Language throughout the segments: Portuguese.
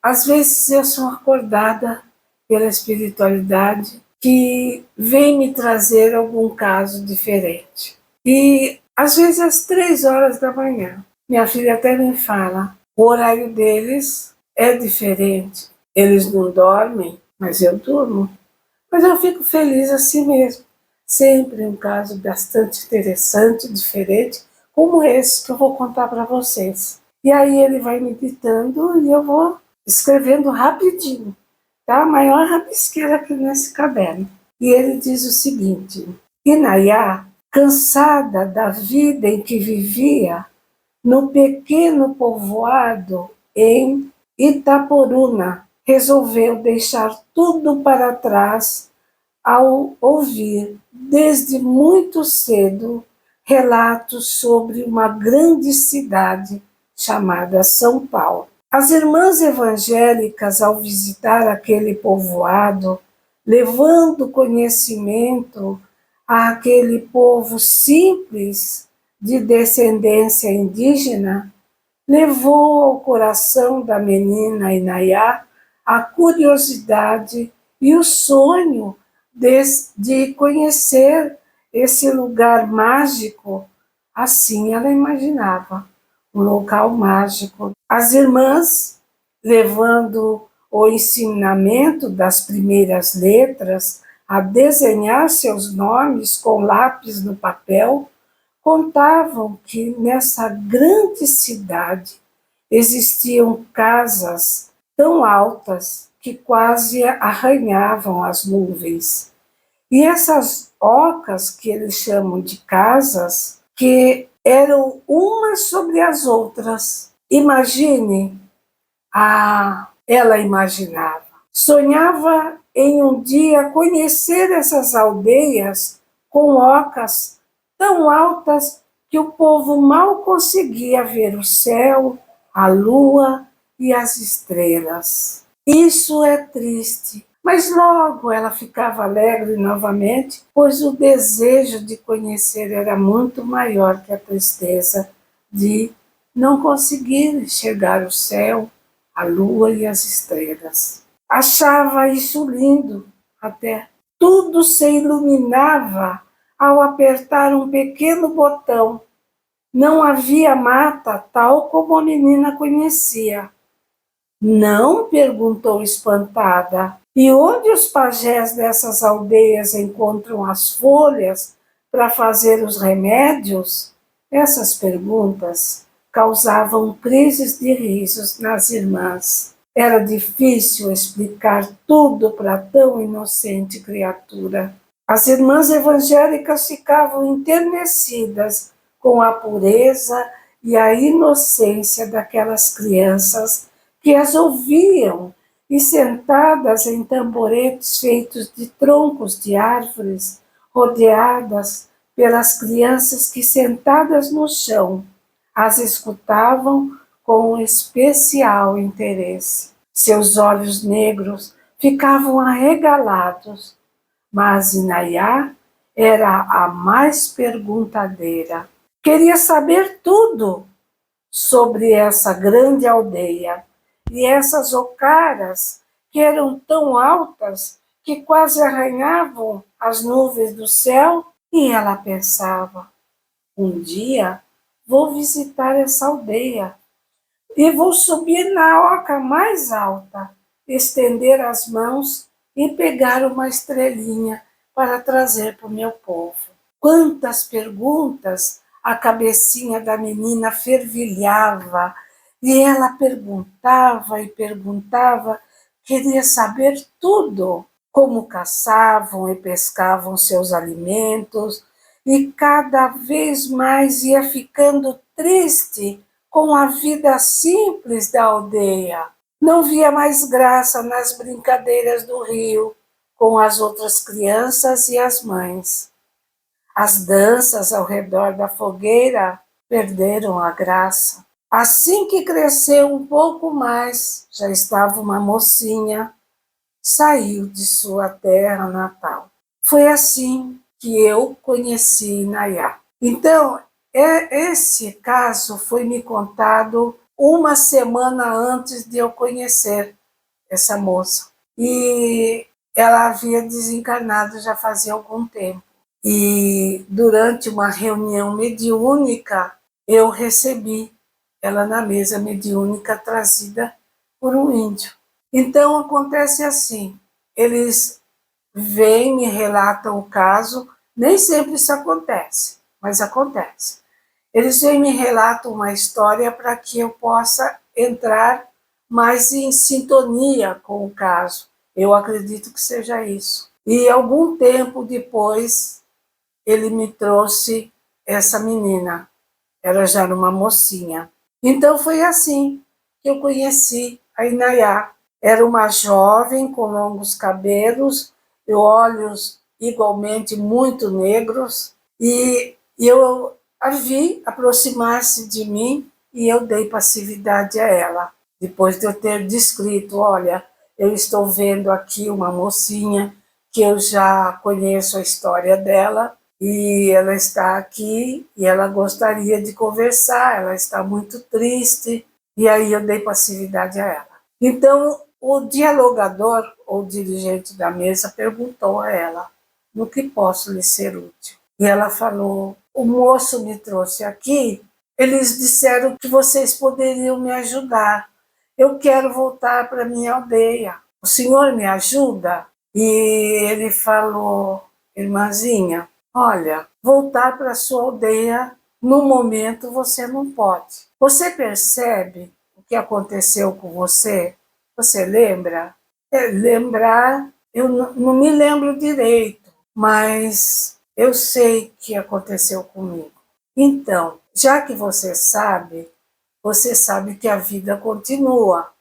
Às vezes, eu sou acordada pela espiritualidade que vem me trazer algum caso diferente. E, às vezes, às 3 horas da manhã, minha filha até me fala, o horário deles é diferente. Eles não dormem, mas eu durmo. Mas eu fico feliz assim mesmo. Sempre um caso bastante interessante, diferente, como esse que eu vou contar para vocês. E aí ele vai me ditando e eu vou escrevendo rapidinho, tá? A maior rabisqueira aqui nesse caderno. E ele diz o seguinte: Inayá, cansada da vida em que vivia no pequeno povoado em Itaporuna, resolveu deixar tudo para trás ao ouvir, desde muito cedo, relatos sobre uma grande cidade chamada São Paulo. As irmãs evangélicas, ao visitar aquele povoado, levando conhecimento àquele povo simples de descendência indígena, levou ao coração da menina Inayá a curiosidade e o sonho de conhecer esse lugar mágico. Assim ela imaginava, um local mágico. As irmãs, levando o ensinamento das primeiras letras, a desenhar seus nomes com lápis no papel, contavam que nessa grande cidade existiam casas tão altas que quase arranhavam as nuvens. E essas ocas, que eles chamam de casas, que eram umas sobre as outras. Imagine, ela imaginava. Sonhava em um dia conhecer essas aldeias com ocas tão altas que o povo mal conseguia ver o céu, a lua e as estrelas. Isso é triste, mas logo ela ficava alegre novamente, pois o desejo de conhecer era muito maior que a tristeza de não conseguir enxergar o céu, a lua e as estrelas. Achava isso lindo, até. Tudo se iluminava ao apertar um pequeno botão. Não havia mata tal como a menina conhecia. Não? Perguntou espantada. E onde os pajés dessas aldeias encontram as folhas para fazer os remédios? Essas perguntas causavam crises de risos nas irmãs. Era difícil explicar tudo para tão inocente criatura. As irmãs evangélicas ficavam enternecidas com a pureza e a inocência daquelas crianças que as ouviam e, sentadas em tamboretes feitos de troncos de árvores, rodeadas pelas crianças que, sentadas no chão, as escutavam com especial interesse. Seus olhos negros ficavam arregalados, mas Inayá era a mais perguntadeira. Queria saber tudo sobre essa grande aldeia e essas ocaras que eram tão altas que quase arranhavam as nuvens do céu. E ela pensava: um dia vou visitar essa aldeia e vou subir na oca mais alta, estender as mãos e pegar uma estrelinha para trazer para o meu povo. Quantas perguntas a cabecinha da menina fervilhava, e ela perguntava e perguntava, queria saber tudo, como caçavam e pescavam seus alimentos, e cada vez mais ia ficando triste com a vida simples da aldeia. Não via mais graça nas brincadeiras do rio com as outras crianças e as mães. As danças ao redor da fogueira perderam a graça. Assim que cresceu um pouco mais, já estava uma mocinha, saiu de sua terra natal. Foi assim que eu conheci Inayá. Então, esse caso foi me contado uma semana antes de eu conhecer essa moça. E ela havia desencarnado já fazia algum tempo. E durante uma reunião mediúnica, eu recebi ela na mesa mediúnica trazida por um índio. Então acontece assim, eles vêm, me relatam o caso, nem sempre isso acontece, mas acontece. Eles vêm, me relatam uma história para que eu possa entrar mais em sintonia com o caso. Eu acredito que seja isso. E algum tempo depois, ele me trouxe essa menina. Ela já era uma mocinha. Então foi assim que eu conheci a Inayá. Era uma jovem com longos cabelos e olhos igualmente muito negros. E eu a vi aproximar-se de mim e eu dei passividade a ela. Depois de eu ter descrito, olha, eu estou vendo aqui uma mocinha que eu já conheço a história dela e ela está aqui e ela gostaria de conversar, ela está muito triste. E aí eu dei passividade a ela. Então, o dialogador ou dirigente da mesa perguntou a ela: no que posso lhe ser útil? E ela falou: o moço me trouxe aqui, eles disseram que vocês poderiam me ajudar. Eu quero voltar para minha aldeia. O senhor me ajuda? E ele falou: irmãzinha, olha, voltar para sua aldeia no momento você não pode. Você percebe o que aconteceu com você? Você lembra? Lembrar, eu não me lembro direito, mas eu sei o que aconteceu comigo. Então, já que você sabe que a vida continua.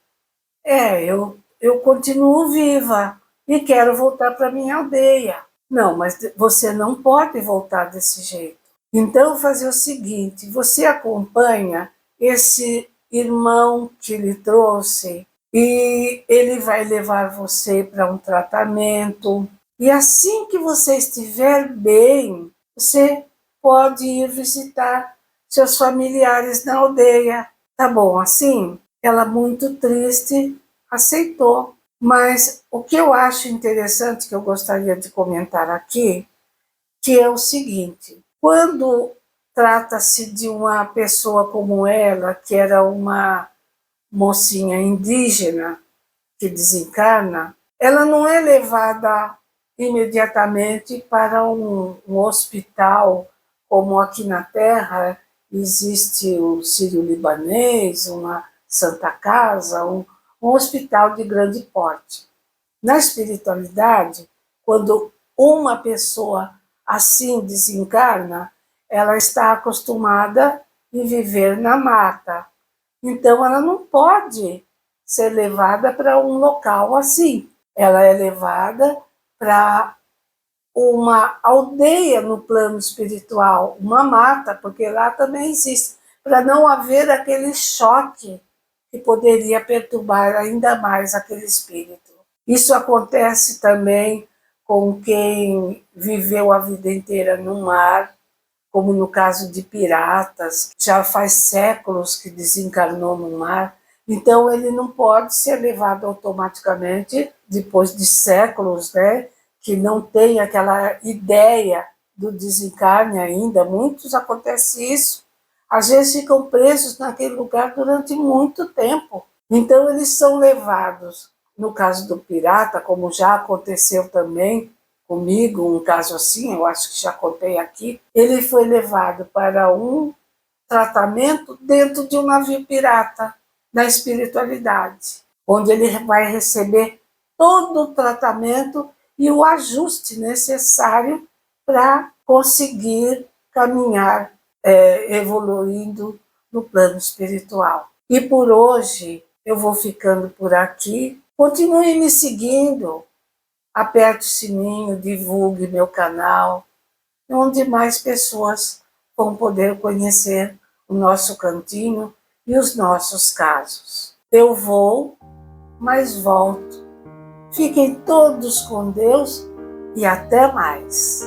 Eu continuo viva e quero voltar para minha aldeia. Não, mas você não pode voltar desse jeito. Então, fazer o seguinte: você acompanha esse irmão que lhe trouxe e ele vai levar você para um tratamento. E assim que você estiver bem, você pode ir visitar seus familiares na aldeia. Tá bom assim? Ela, muito triste, aceitou. Mas o que eu acho interessante, que eu gostaria de comentar aqui, que é o seguinte: quando trata-se de uma pessoa como ela, que era uma mocinha indígena que desencarna, ela não é levada imediatamente para um hospital, como aqui na Terra existe o Sírio-Libanês, uma Santa Casa, um hospital de grande porte. Na espiritualidade, quando uma pessoa assim desencarna, ela está acostumada a viver na mata. Então, ela não pode ser levada para um local assim. Ela é levada para uma aldeia no plano espiritual, uma mata, porque lá também existe, para não haver aquele choque que poderia perturbar ainda mais aquele espírito. Isso acontece também com quem viveu a vida inteira no mar, como no caso de piratas, já faz séculos que desencarnou no mar. Então ele não pode ser levado automaticamente, depois de séculos, né, que não tem aquela ideia do desencarne ainda. Muitos acontece isso. Às vezes ficam presos naquele lugar durante muito tempo. Então eles são levados, no caso do pirata, como já aconteceu também comigo, um caso assim, eu acho que já contei aqui, ele foi levado para um tratamento dentro de um navio pirata, na espiritualidade, onde ele vai receber todo o tratamento e o ajuste necessário para conseguir caminhar, evoluindo no plano espiritual. E por hoje eu vou ficando por aqui. Continue me seguindo, aperte o sininho, divulgue meu canal, onde mais pessoas vão poder conhecer o nosso cantinho e os nossos casos. Eu vou, mas volto. Fiquem todos com Deus e até mais.